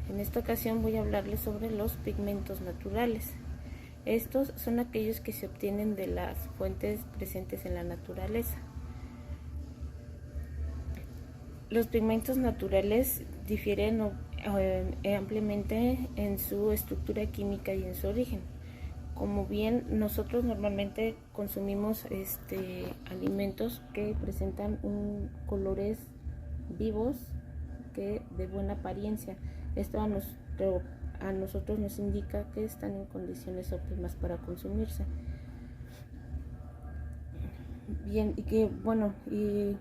En esta ocasión voy a hablarles sobre los pigmentos naturales. Estos son aquellos que se obtienen de las fuentes presentes en la naturaleza. Los pigmentos naturales difieren ampliamente en su estructura química y en su origen. Como bien nosotros normalmente consumimos alimentos que presentan colores vivos de buena apariencia. Esto a nosotros nos indica que están en condiciones óptimas para consumirse. Bien, y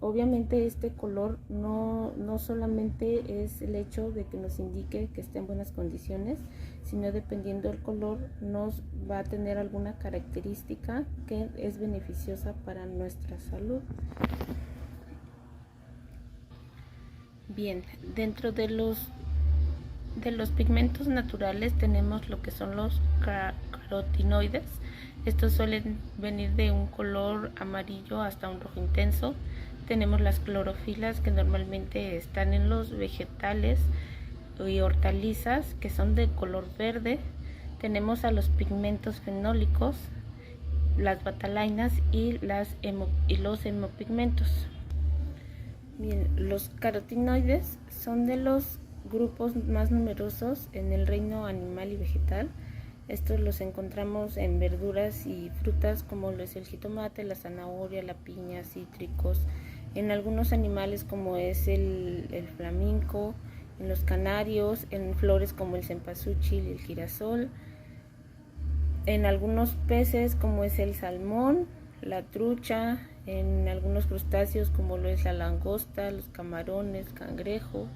obviamente este color no solamente es el hecho de que nos indique que está en buenas condiciones, sino dependiendo del color nos va a tener alguna característica que es beneficiosa para nuestra salud. Bien, dentro de los pigmentos naturales tenemos lo que son los carotenoides. Estos suelen venir de un color amarillo hasta un rojo intenso. Tenemos las clorofilas, que normalmente están en los vegetales y hortalizas, que son de color verde. Tenemos a los pigmentos fenólicos, las batalainas y los hemopigmentos. Bien, los carotenoides son de los grupos más numerosos en el reino animal y vegetal. Estos los encontramos en verduras y frutas como lo es el jitomate, la zanahoria, la piña, cítricos, en algunos animales como es el flamenco, en los canarios, en flores como el cempasúchil y el girasol, en algunos peces como es el salmón, la trucha, en algunos crustáceos como lo es la langosta, los camarones, cangrejo.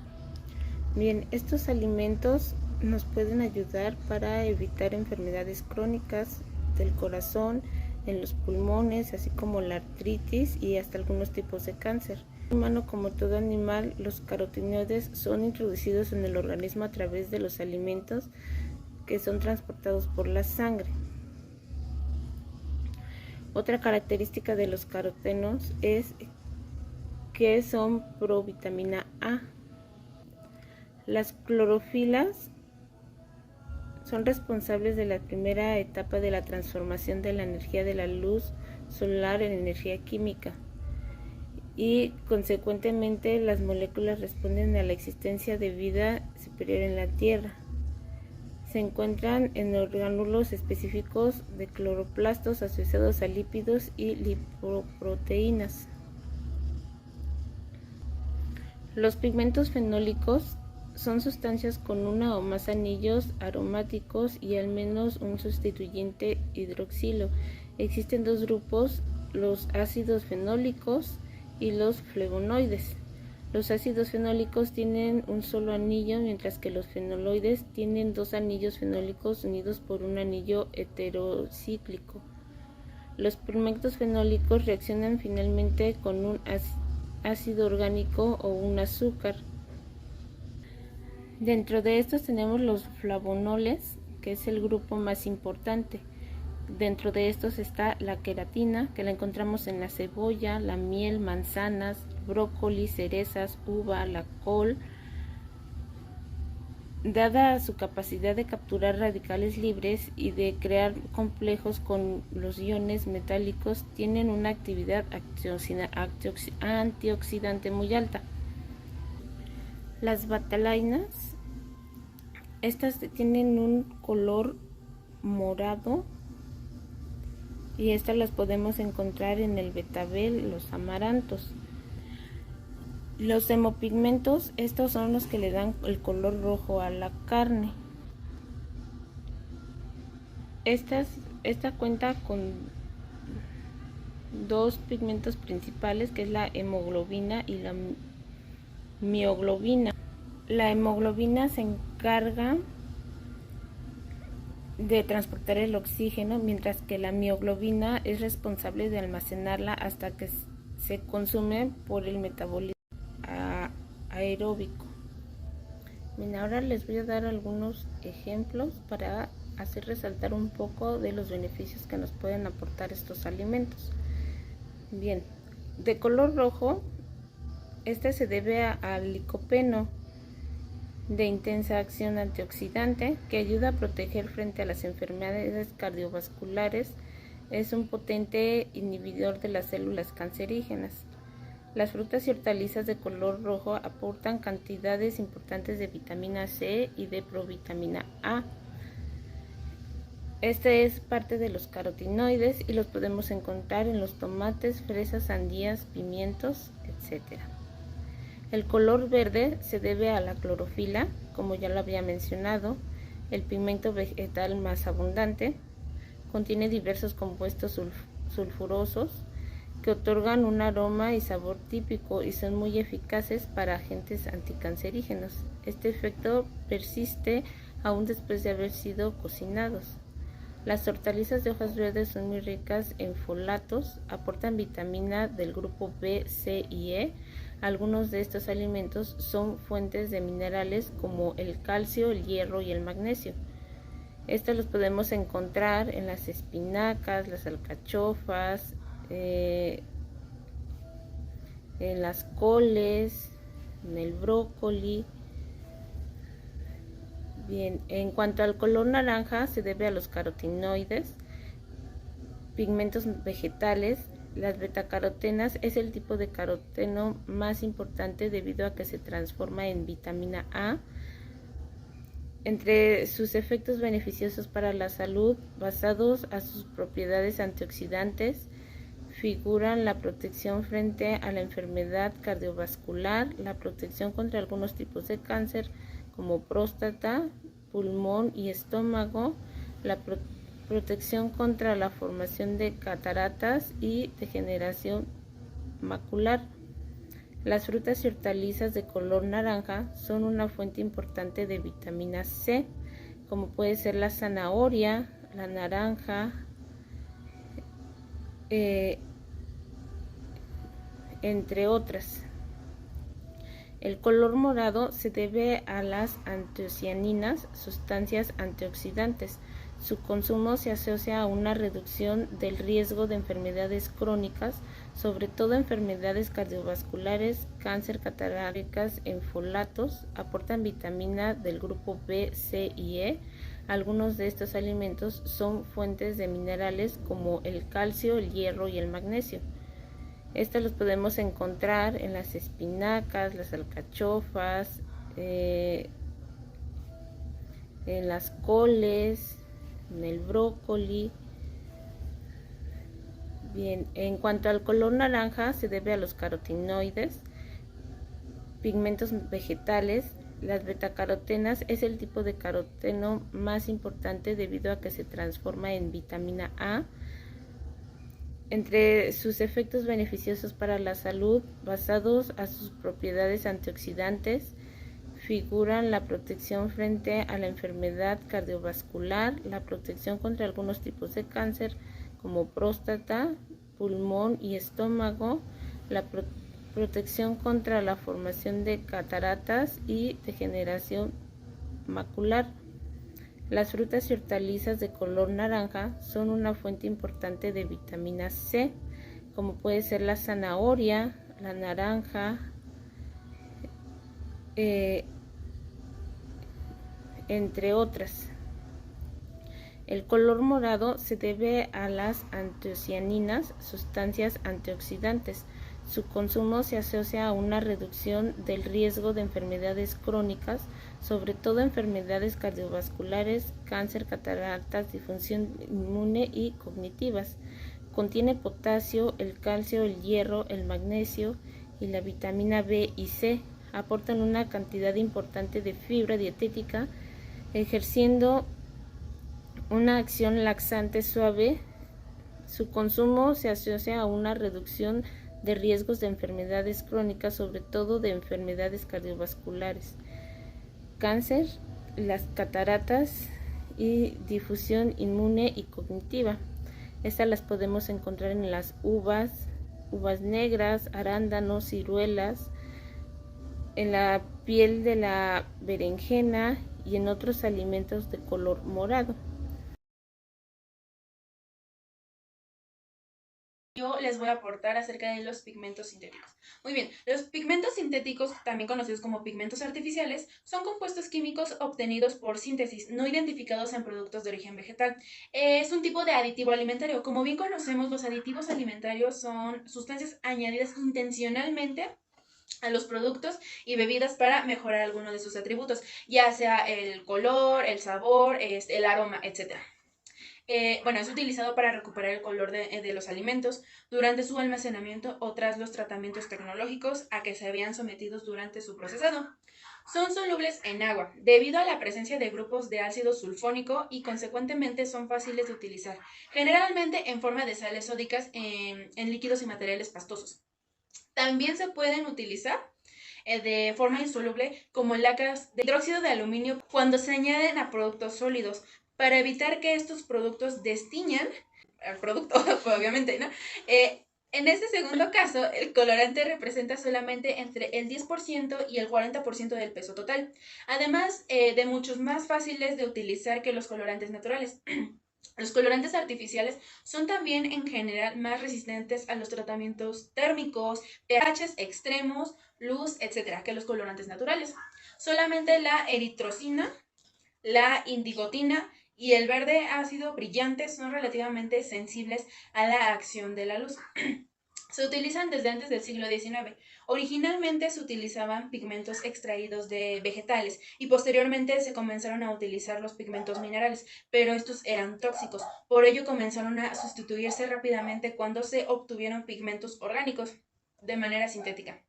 Bien, estos alimentos nos pueden ayudar para evitar enfermedades crónicas del corazón, en los pulmones, así como la artritis y hasta algunos tipos de cáncer. Humano, como todo animal, los carotenoides son introducidos en el organismo a través de los alimentos que son transportados por la sangre. Otra característica de los carotenos es que son provitamina A. Las clorofilas son responsables de la primera etapa de la transformación de la energía de la luz solar en energía química y consecuentemente las moléculas responden a la existencia de vida superior en la Tierra. Se encuentran en orgánulos específicos de cloroplastos asociados a lípidos y lipoproteínas. Los pigmentos fenólicos son sustancias con una o más anillos aromáticos y al menos un sustituyente hidroxilo. Existen dos grupos, los ácidos fenólicos y los flavonoides. Los ácidos fenólicos tienen un solo anillo, mientras que los fenoloides tienen dos anillos fenólicos unidos por un anillo heterocíclico. Los pigmentos fenólicos reaccionan finalmente con un ácido orgánico o un azúcar. Dentro de estos tenemos los flavonoles, que es el grupo más importante. Dentro de estos está la queratina, que la encontramos en la cebolla, la miel, manzanas, brócoli, cerezas, uva, la col. Dada su capacidad de capturar radicales libres y de crear complejos con los iones metálicos, tienen una actividad antioxidante muy alta. Las batalainas, estas tienen un color morado y estas las podemos encontrar en el betabel, los amarantos. Los hemopigmentos, estos son los que le dan el color rojo a la carne. Esta cuenta con dos pigmentos principales, que es la hemoglobina y la mioglobina. La hemoglobina se encarga de transportar el oxígeno, mientras que la mioglobina es responsable de almacenarla hasta que se consume por el metabolismo aeróbico. Bien, ahora les voy a dar algunos ejemplos para hacer resaltar un poco de los beneficios que nos pueden aportar estos alimentos. Bien, de color rojo, este se debe al licopeno. de intensa acción antioxidante que ayuda a proteger frente a las enfermedades cardiovasculares. Es un potente inhibidor de las células cancerígenas. Las frutas y hortalizas de color rojo aportan cantidades importantes de vitamina C y de provitamina A. Este es parte de los carotenoides y los podemos encontrar en los tomates, fresas, sandías, pimientos, etc. El color verde se debe a la clorofila, como ya lo había mencionado, el pigmento vegetal más abundante. Contiene diversos compuestos sulfurosos que otorgan un aroma y sabor típico y son muy eficaces para agentes anticancerígenos. Este efecto persiste aún después de haber sido cocinados. Las hortalizas de hojas verdes son muy ricas en folatos, aportan vitamina del grupo B, C y E. Algunos de estos alimentos son fuentes de minerales como el calcio, el hierro y el magnesio. Estos los podemos encontrar en las espinacas, las alcachofas, en las coles, en el brócoli. Bien, en cuanto al color naranja, se debe a los carotenoides, pigmentos vegetales. Las betacarotenas es el tipo de caroteno más importante debido a que se transforma en vitamina A. Entre sus efectos beneficiosos para la salud, basados a sus propiedades antioxidantes, figuran la protección frente a la enfermedad cardiovascular, la protección contra algunos tipos de cáncer como próstata, pulmón y estómago, la protección contra la formación de cataratas y degeneración macular. Las frutas y hortalizas de color naranja son una fuente importante de vitamina C, como puede ser la zanahoria, la naranja, entre otras. El color morado se debe a las antocianinas, sustancias antioxidantes. Su consumo se asocia a una reducción del riesgo de enfermedades crónicas, sobre todo enfermedades cardiovasculares, cáncer, cataratas, en folatos. Aportan vitamina del grupo B, C y E. Algunos de estos alimentos son fuentes de minerales como el calcio, el hierro y el magnesio. Estos los podemos encontrar en las espinacas, las alcachofas, en las coles, en el brócoli. Bien, en cuanto al color naranja, se debe a los carotenoides, pigmentos vegetales. Las betacarotenas es el tipo de caroteno más importante debido a que se transforma en vitamina A. Entre sus efectos beneficiosos para la salud, basados a sus propiedades antioxidantes, figuran la protección frente a la enfermedad cardiovascular, la protección contra algunos tipos de cáncer como próstata, pulmón y estómago, la protección contra la formación de cataratas y degeneración macular. Las frutas y hortalizas de color naranja son una fuente importante de vitamina C, como puede ser la zanahoria, la naranja, entre otras. El color morado se debe a las antocianinas, sustancias antioxidantes. Su consumo se asocia a una reducción del riesgo de enfermedades crónicas, sobre todo enfermedades cardiovasculares, cáncer, cataratas, disfunción inmune y cognitivas. Contiene potasio, el calcio, el hierro, el magnesio y la vitamina B y C. Aportan una cantidad importante de fibra dietética, ejerciendo una acción laxante suave. Su consumo se asocia a una reducción de riesgos de enfermedades crónicas, sobre todo de enfermedades cardiovasculares, cáncer, las cataratas y difusión inmune y cognitiva. Estas las podemos encontrar en las uvas negras, arándanos, ciruelas, en la piel de la berenjena y en otros alimentos de color morado. Yo les voy a aportar acerca de los pigmentos sintéticos. Muy bien, los pigmentos sintéticos, también conocidos como pigmentos artificiales, son compuestos químicos obtenidos por síntesis, no identificados en productos de origen vegetal. Es un tipo de aditivo alimentario. Como bien conocemos, los aditivos alimentarios son sustancias añadidas intencionalmente a los productos y bebidas para mejorar alguno de sus atributos, ya sea el color, el sabor, el aroma, etc. Bueno, es utilizado para recuperar el color de los alimentos durante su almacenamiento o tras los tratamientos tecnológicos a que se habían sometidos durante su procesado. Son solubles en agua, debido a la presencia de grupos de ácido sulfónico y consecuentemente son fáciles de utilizar, generalmente en forma de sales sódicas en líquidos y materiales pastosos. También se pueden utilizar de forma insoluble como lacas de hidróxido de aluminio cuando se añaden a productos sólidos para evitar que estos productos destiñan al producto, obviamente, ¿no? En este segundo caso, el colorante representa solamente entre el 10% y el 40% del peso total, además de muchos más fáciles de utilizar que los colorantes naturales. Los colorantes artificiales son también en general más resistentes a los tratamientos térmicos, pHs extremos, luz, etcétera, que los colorantes naturales. Solamente la eritrocina, la indigotina y el verde ácido brillante son relativamente sensibles a la acción de la luz. Se utilizan desde antes del siglo XIX. Originalmente se utilizaban pigmentos extraídos de vegetales y posteriormente se comenzaron a utilizar los pigmentos minerales, pero estos eran tóxicos. Por ello comenzaron a sustituirse rápidamente cuando se obtuvieron pigmentos orgánicos de manera sintética.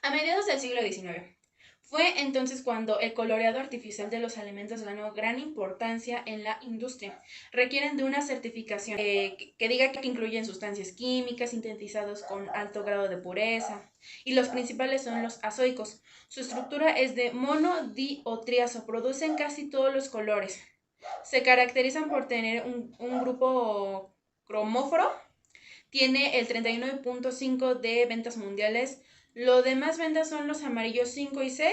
A mediados del siglo XIX. Fue entonces cuando el coloreado artificial de los alimentos ganó gran importancia en la industria. Requieren de una certificación que diga que incluyen sustancias químicas sintetizadas con alto grado de pureza. Y los principales son los azoicos. Su estructura es de mono-di-o-triazo. Producen casi todos los colores. Se caracterizan por tener un grupo cromóforo. Tiene el 39.5 de ventas mundiales. Los demás ventas son los amarillos 5 y 6,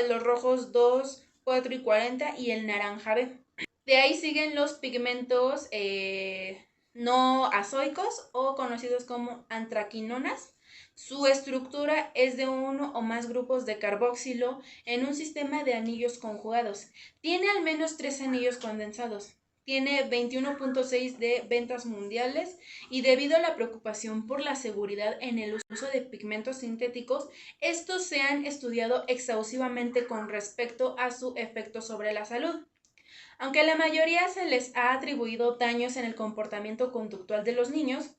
los rojos 2, 4 y 40 y el naranja B. De ahí siguen los pigmentos no azoicos o conocidos como antraquinonas. Su estructura es de uno o más grupos de carboxilo en un sistema de anillos conjugados. Tiene al menos 3 anillos condensados. Tiene 21.6 de ventas mundiales y debido a la preocupación por la seguridad en el uso de pigmentos sintéticos, estos se han estudiado exhaustivamente con respecto a su efecto sobre la salud. Aunque a la mayoría se les ha atribuido daños en el comportamiento conductual de los niños,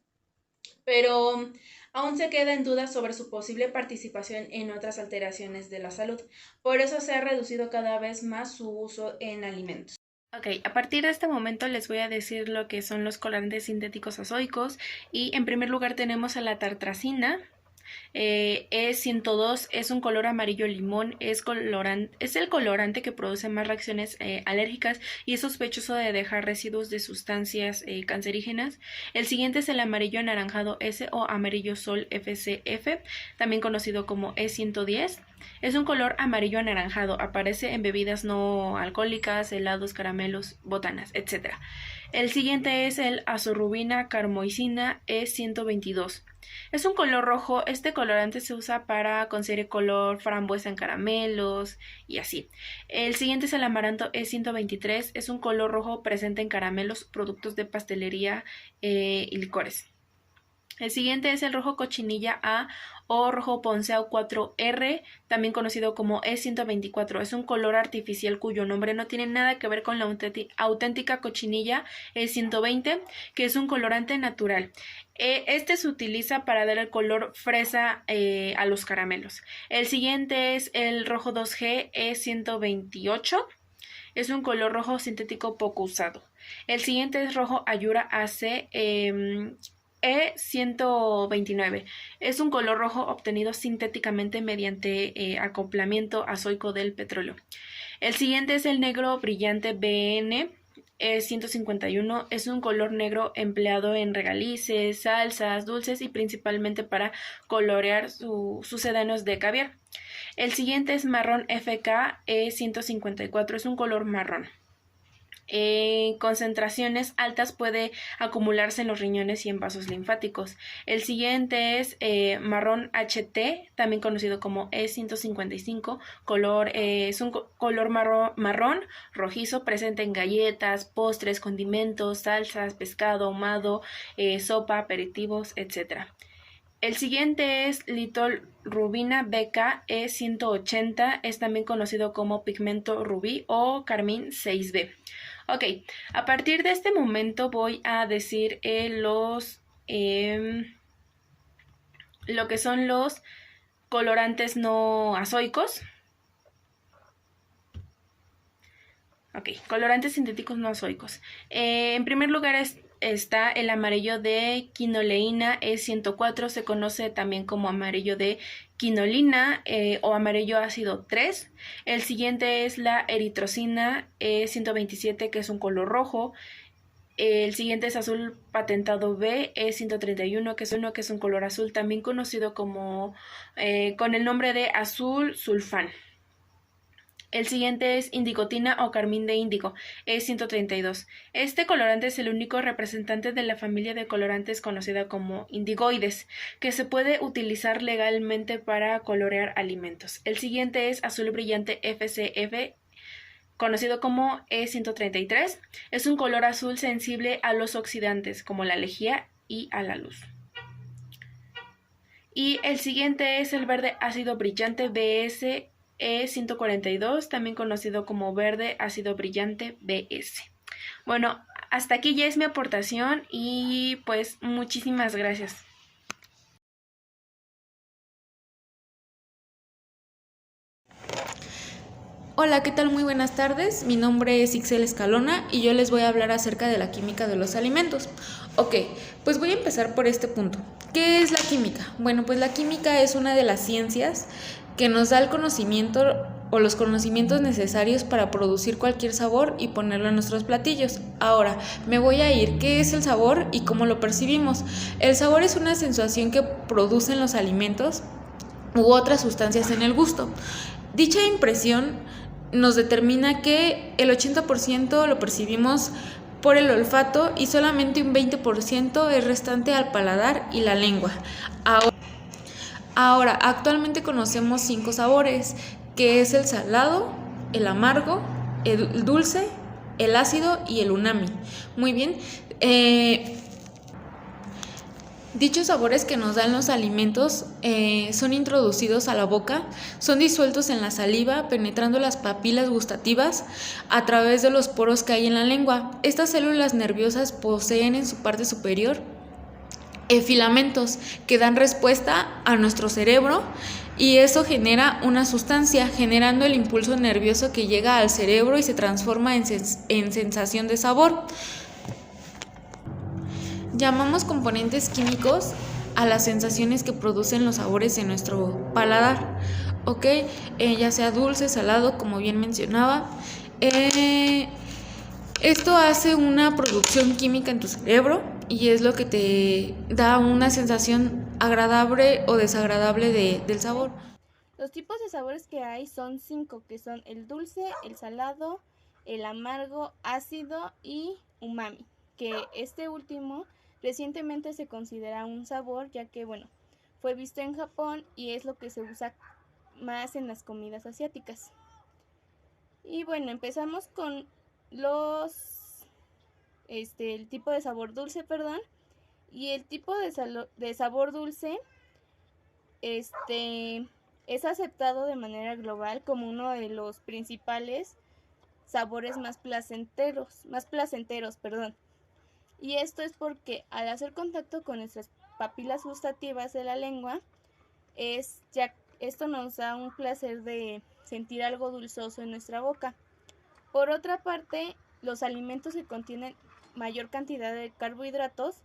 pero aún se queda en duda sobre su posible participación en otras alteraciones de la salud. Por eso se ha reducido cada vez más su uso en alimentos. Ok, a partir de este momento les voy a decir lo que son los colorantes sintéticos azoicos y en primer lugar tenemos a la tartrazina. E102 es un color amarillo limón, es el colorante que produce más reacciones alérgicas y es sospechoso de dejar residuos de sustancias cancerígenas. El siguiente es el amarillo anaranjado S o amarillo sol FCF, también conocido como E110. Es un color amarillo anaranjado, aparece en bebidas no alcohólicas, helados, caramelos, botanas, etc. El siguiente es el azorubina carmoicina E122. Es un color rojo, este colorante se usa para conseguir color frambuesa en caramelos y así. El siguiente es el amaranto E123, es un color rojo presente en caramelos, productos de pastelería y licores. El siguiente es el rojo cochinilla A o rojo ponceo 4R, también conocido como E124. Es un color artificial cuyo nombre no tiene nada que ver con la auténtica cochinilla E120, que es un colorante natural. Este se utiliza para dar el color fresa a los caramelos. El siguiente es el rojo 2G E128. Es un color rojo sintético poco usado. El siguiente es rojo Ayura AC E129. Es un color rojo obtenido sintéticamente mediante acoplamiento azoico del petróleo. El siguiente es el negro brillante BN E151. Es un color negro empleado en regalices, salsas, dulces y principalmente para colorear sucedáneos de caviar. El siguiente es marrón FK E154. Es un color marrón. en concentraciones altas puede acumularse en los riñones y en vasos linfáticos. El siguiente es marrón HT, también conocido como E155, es un color marrón rojizo, presente en galletas, postres, condimentos, salsas, pescado ahumado, sopa, aperitivos, etc. El siguiente es litorrubina BK E180, es también conocido como pigmento rubí o carmín 6B. Ok, a partir de este momento voy a decir lo que son los colorantes no azoicos. Ok, colorantes sintéticos no azoicos. En primer lugar está el amarillo de quinoleína E104, se conoce también como amarillo de quinolina o amarillo ácido 3. El siguiente es la eritrocina E127, que es un color rojo. El siguiente es azul patentado B, E131, que es un color azul, también conocido como con el nombre de azul sulfán. El siguiente es indigotina o carmín de índigo, E132. Este colorante es el único representante de la familia de colorantes conocida como indigoides, que se puede utilizar legalmente para colorear alimentos. El siguiente es azul brillante FCF, conocido como E133. Es un color azul sensible a los oxidantes, como la lejía y a la luz. Y el siguiente es el verde ácido brillante BS E142, también conocido como verde ácido brillante BS. Bueno, hasta aquí ya es mi aportación y pues muchísimas gracias. Hola, ¿qué tal? Muy buenas tardes. Mi nombre es Ixel Escalona y yo les voy a hablar acerca de la química de los alimentos. Ok, pues voy a empezar por este punto. ¿Qué es la química? Bueno, pues la química es una de las ciencias que nos da el conocimiento o los conocimientos necesarios para producir cualquier sabor y ponerlo en nuestros platillos. Ahora, me voy a ir. ¿Qué es el sabor y cómo lo percibimos? El sabor es una sensación que producen los alimentos u otras sustancias en el gusto. Dicha impresión nos determina que el 80% lo percibimos por el olfato y solamente un 20% es restante al paladar y la lengua. Ahora, actualmente conocemos 5 sabores, que es el salado, el amargo, el dulce, el ácido y el umami. Muy bien. Dichos sabores que nos dan los alimentos son introducidos a la boca, son disueltos en la saliva, penetrando las papilas gustativas a través de los poros que hay en la lengua. Estas células nerviosas poseen en su parte superior filamentos que dan respuesta a nuestro cerebro y eso genera una sustancia, generando el impulso nervioso que llega al cerebro y se transforma en sensación de sabor. Llamamos componentes químicos a las sensaciones que producen los sabores en nuestro paladar, ¿ok? Ya sea dulce, salado, como bien mencionaba. Esto hace una producción química en tu cerebro y es lo que te da una sensación agradable o desagradable del sabor. Los tipos de sabores que hay son 5, que son el dulce, el salado, el amargo, ácido y umami, que este último recientemente se considera un sabor ya que, bueno, fue visto en Japón y es lo que se usa más en las comidas asiáticas. Y bueno, empezamos con el tipo de sabor dulce, perdón, y el tipo de sabor dulce, es aceptado de manera global como uno de los principales sabores más placenteros, perdón. Y esto es porque al hacer contacto con nuestras papilas gustativas de la lengua, esto nos da un placer de sentir algo dulzoso en nuestra boca. Por otra parte, los alimentos que contienen mayor cantidad de carbohidratos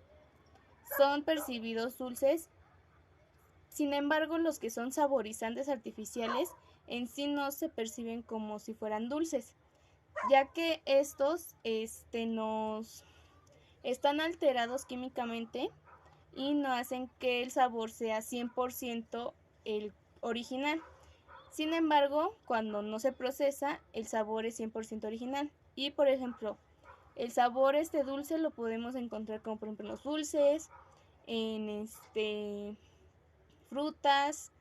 son percibidos dulces. Sin embargo, los que son saborizantes artificiales en sí no se perciben como si fueran dulces, ya que estos nos están alterados químicamente y no hacen que el sabor sea 100% el original. Sin embargo, cuando no se procesa, el sabor es 100% original. Y por ejemplo, El sabor dulce lo podemos encontrar como por ejemplo en los dulces, en frutas,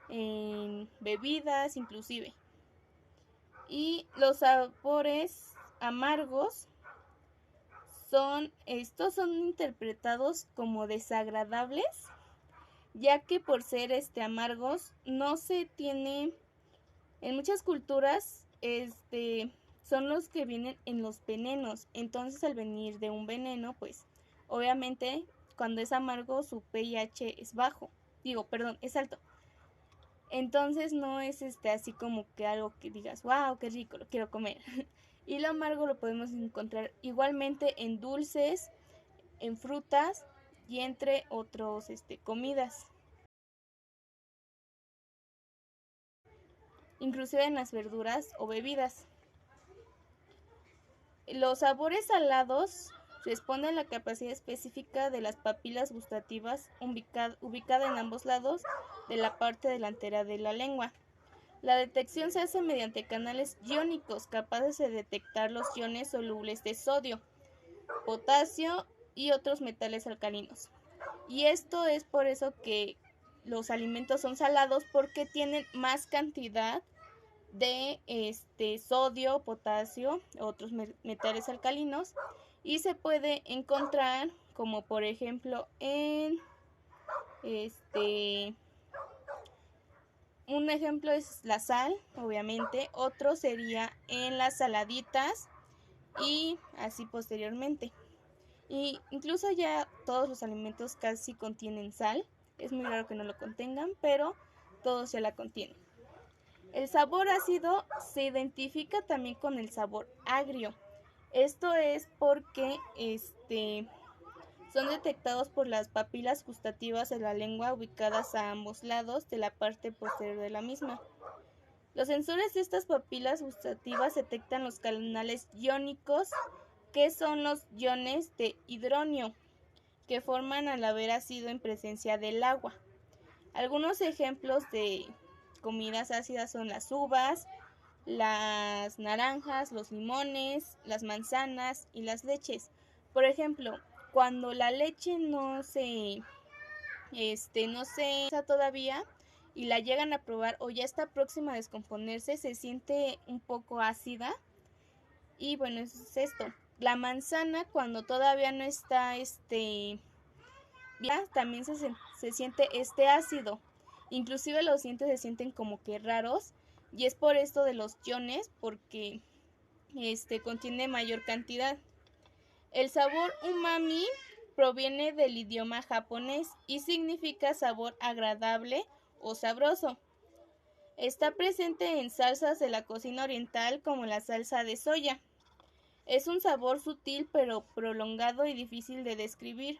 en bebidas inclusive. Y los sabores amargos estos son interpretados como desagradables, ya que por ser amargos no se tiene en muchas culturas son los que vienen en los venenos. Entonces al venir de un veneno, pues obviamente cuando es amargo su pH es bajo. Es alto. Entonces no es así como que algo que digas, wow, qué rico, lo quiero comer. Y lo amargo lo podemos encontrar igualmente en dulces, en frutas y entre otros comidas. Inclusive en las verduras o bebidas. Los sabores salados responden a la capacidad específica de las papilas gustativas ubicada en ambos lados de la parte delantera de la lengua. La detección se hace mediante canales iónicos capaces de detectar los iones solubles de sodio, potasio y otros metales alcalinos. Y esto es por eso que los alimentos son salados, porque tienen más cantidad de sodio, potasio, otros metales alcalinos, y se puede encontrar como por ejemplo en un ejemplo es la sal, obviamente, otro sería en las saladitas y así posteriormente. Y incluso ya todos los alimentos casi contienen sal, es muy raro que no lo contengan, pero todos ya la contienen. El sabor ácido se identifica también con el sabor agrio. Esto es porque son detectados por las papilas gustativas de la lengua ubicadas a ambos lados de la parte posterior de la misma. Los sensores de estas papilas gustativas detectan los canales iónicos, que son los iones de hidronio, que forman al haber ácido en presencia del agua. Algunos ejemplos de comidas ácidas son las uvas, las naranjas, los limones, las manzanas y las leches. Por ejemplo, cuando la leche no se usa todavía y la llegan a probar o ya está próxima a descomponerse, se siente un poco ácida. Y bueno, eso es esto. La manzana, cuando todavía no está también se siente ácido. Inclusive los dientes se sienten como que raros, y es por esto de los iones, porque contiene mayor cantidad. El sabor umami proviene del idioma japonés y significa sabor agradable o sabroso. Está presente en salsas de la cocina oriental como la salsa de soya. Es un sabor sutil pero prolongado y difícil de describir.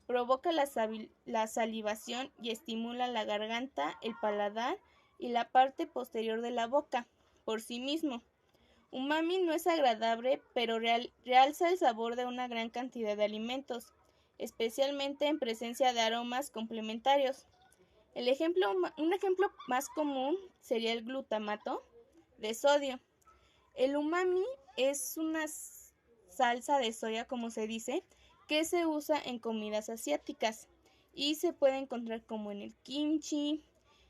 Provoca la salivación y estimula la garganta, el paladar y la parte posterior de la boca por sí mismo. Umami no es agradable, pero realza el sabor de una gran cantidad de alimentos, especialmente en presencia de aromas complementarios. Un ejemplo más común sería el glutamato de sodio. El umami es una salsa de soya, como se dice, que se usa en comidas asiáticas y se puede encontrar como en el kimchi,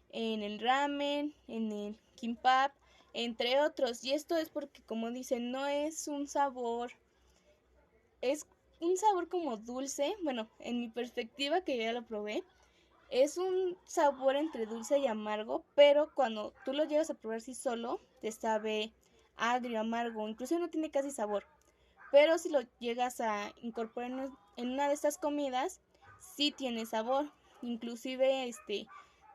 en el ramen, en el kimbap, entre otros. Y esto es porque, como dicen, no es un sabor, es un sabor como dulce. Bueno, en mi perspectiva, que yo ya lo probé, es un sabor entre dulce y amargo, pero cuando tú lo llegas a probar sí solo, te sabe agrio, amargo, incluso no tiene casi sabor. Pero si lo llegas a incorporar en una de estas comidas, sí tiene sabor. Inclusive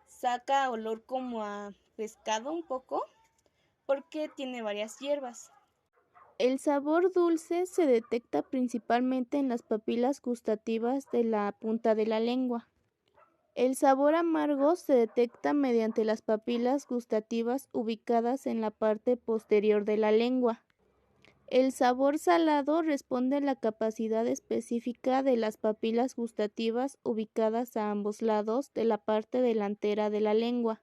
saca olor como a pescado un poco, porque tiene varias hierbas. El sabor dulce se detecta principalmente en las papilas gustativas de la punta de la lengua. El sabor amargo se detecta mediante las papilas gustativas ubicadas en la parte posterior de la lengua. El sabor salado responde a la capacidad específica de las papilas gustativas ubicadas a ambos lados de la parte delantera de la lengua.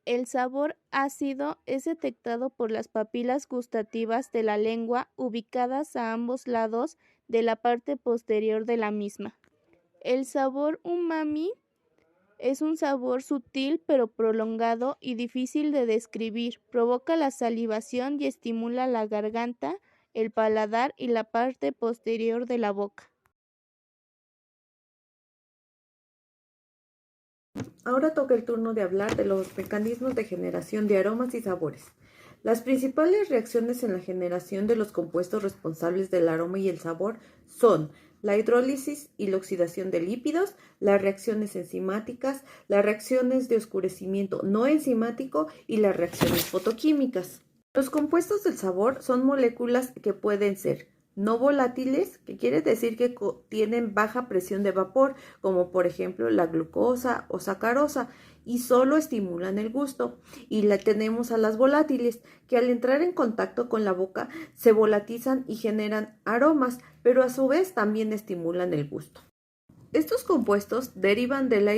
El sabor ácido es detectado por las papilas gustativas de la lengua ubicadas a ambos lados de la parte posterior de la misma. El sabor umami es un sabor sutil pero prolongado y difícil de describir. Provoca la salivación y estimula la garganta, el paladar y la parte posterior de la boca. Ahora toca el turno de hablar de los mecanismos de generación de aromas y sabores. Las principales reacciones en la generación de los compuestos responsables del aroma y el sabor son la hidrólisis y la oxidación de lípidos, las reacciones enzimáticas, las reacciones de oscurecimiento no enzimático y las reacciones fotoquímicas. Los compuestos del sabor son moléculas que pueden ser no volátiles, que quiere decir que tienen baja presión de vapor, como por ejemplo la glucosa o sacarosa, y solo estimulan el gusto. Y tenemos a las volátiles, que al entrar en contacto con la boca se volatilizan y generan aromas, pero a su vez también estimulan el gusto. Estos compuestos derivan de la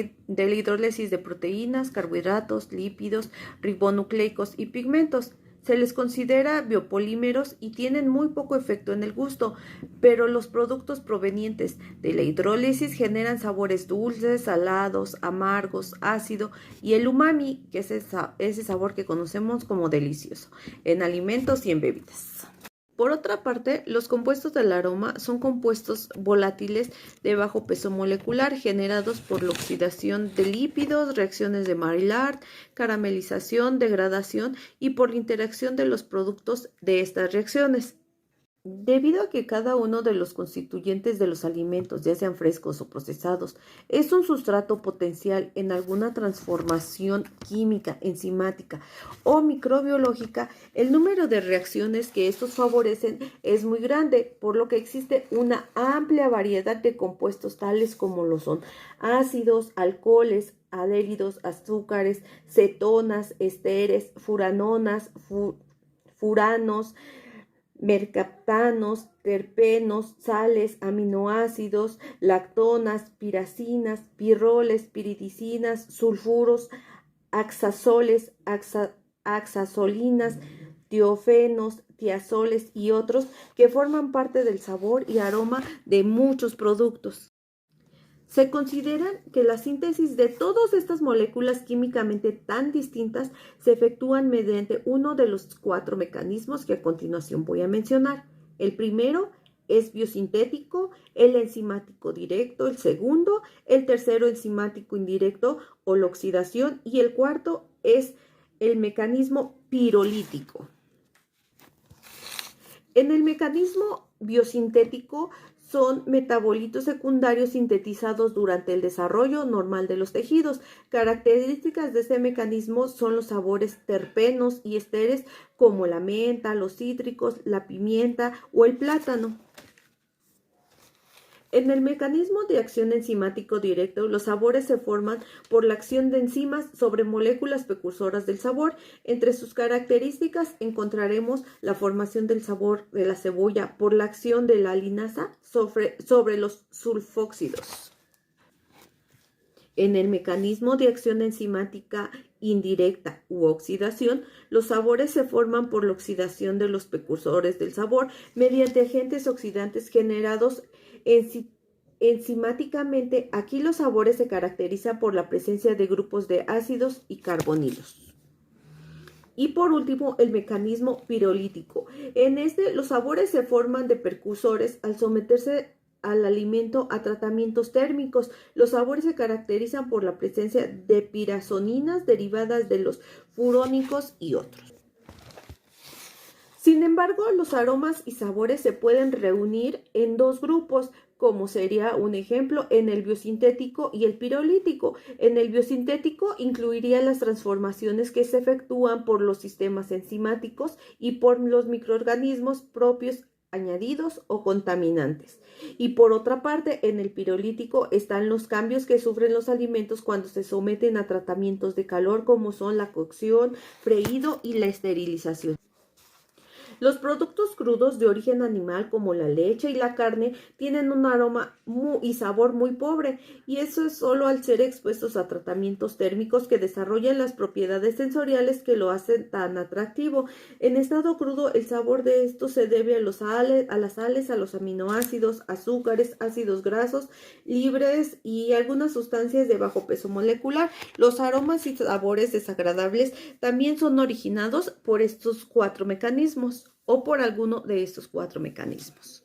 hidrólisis de proteínas, carbohidratos, lípidos, ribonucleicos y pigmentos. Se les considera biopolímeros y tienen muy poco efecto en el gusto, pero los productos provenientes de la hidrólisis generan sabores dulces, salados, amargos, ácido y el umami, que es ese sabor que conocemos como delicioso, en alimentos y en bebidas. Por otra parte, los compuestos del aroma son compuestos volátiles de bajo peso molecular generados por la oxidación de lípidos, reacciones de Maillard, caramelización, degradación y por la interacción de los productos de estas reacciones. Debido a que cada uno de los constituyentes de los alimentos, ya sean frescos o procesados, es un sustrato potencial en alguna transformación química, enzimática o microbiológica, el número de reacciones que estos favorecen es muy grande, por lo que existe una amplia variedad de compuestos tales como lo son ácidos, alcoholes, aldehídos, azúcares, cetonas, esteres, furanonas, furanos, mercaptanos, terpenos, sales, aminoácidos, lactonas, piracinas, pirroles, piridicinas, sulfuros, axazoles, axazolinas, tiofenos, tiazoles y otros que forman parte del sabor y aroma de muchos productos. Se consideran que la síntesis de todas estas moléculas químicamente tan distintas se efectúan mediante uno de los 4 mecanismos que a continuación voy a mencionar. El primero es biosintético, el enzimático directo, el segundo, el tercero enzimático indirecto o la oxidación y el cuarto es el mecanismo pirolítico. En el mecanismo biosintético son metabolitos secundarios sintetizados durante el desarrollo normal de los tejidos. Características de este mecanismo son los sabores terpenos y esteres como la menta, los cítricos, la pimienta o el plátano. En el mecanismo de acción enzimático directo, los sabores se forman por la acción de enzimas sobre moléculas precursoras del sabor. Entre sus características encontraremos la formación del sabor de la cebolla por la acción de la linasa sobre los sulfóxidos. En el mecanismo de acción enzimática indirecta u oxidación, los sabores se forman por la oxidación de los precursores del sabor mediante agentes oxidantes generados enzimáticamente. Aquí los sabores se caracterizan por la presencia de grupos de ácidos y carbonilos. Y por último, el mecanismo pirolítico. En este, los sabores se forman de precursores al someterse al alimento a tratamientos térmicos. Los sabores se caracterizan por la presencia de pirazoninas derivadas de los furónicos y otros. Sin embargo, los aromas y sabores se pueden reunir en 2 grupos, como sería un ejemplo en el biosintético y el pirolítico. En el biosintético incluiría las transformaciones que se efectúan por los sistemas enzimáticos y por los microorganismos propios añadidos o contaminantes. Y por otra parte, en el pirolítico están los cambios que sufren los alimentos cuando se someten a tratamientos de calor, como son la cocción, freído y la esterilización. Los productos crudos de origen animal como la leche y la carne tienen un aroma y sabor muy pobre, y eso es solo al ser expuestos a tratamientos térmicos que desarrollan las propiedades sensoriales que lo hacen tan atractivo. En estado crudo, el sabor de esto se debe a las sales, a los aminoácidos, azúcares, ácidos grasos libres y algunas sustancias de bajo peso molecular. Los aromas y sabores desagradables también son originados por estos 4 mecanismos o por alguno de estos 4 mecanismos.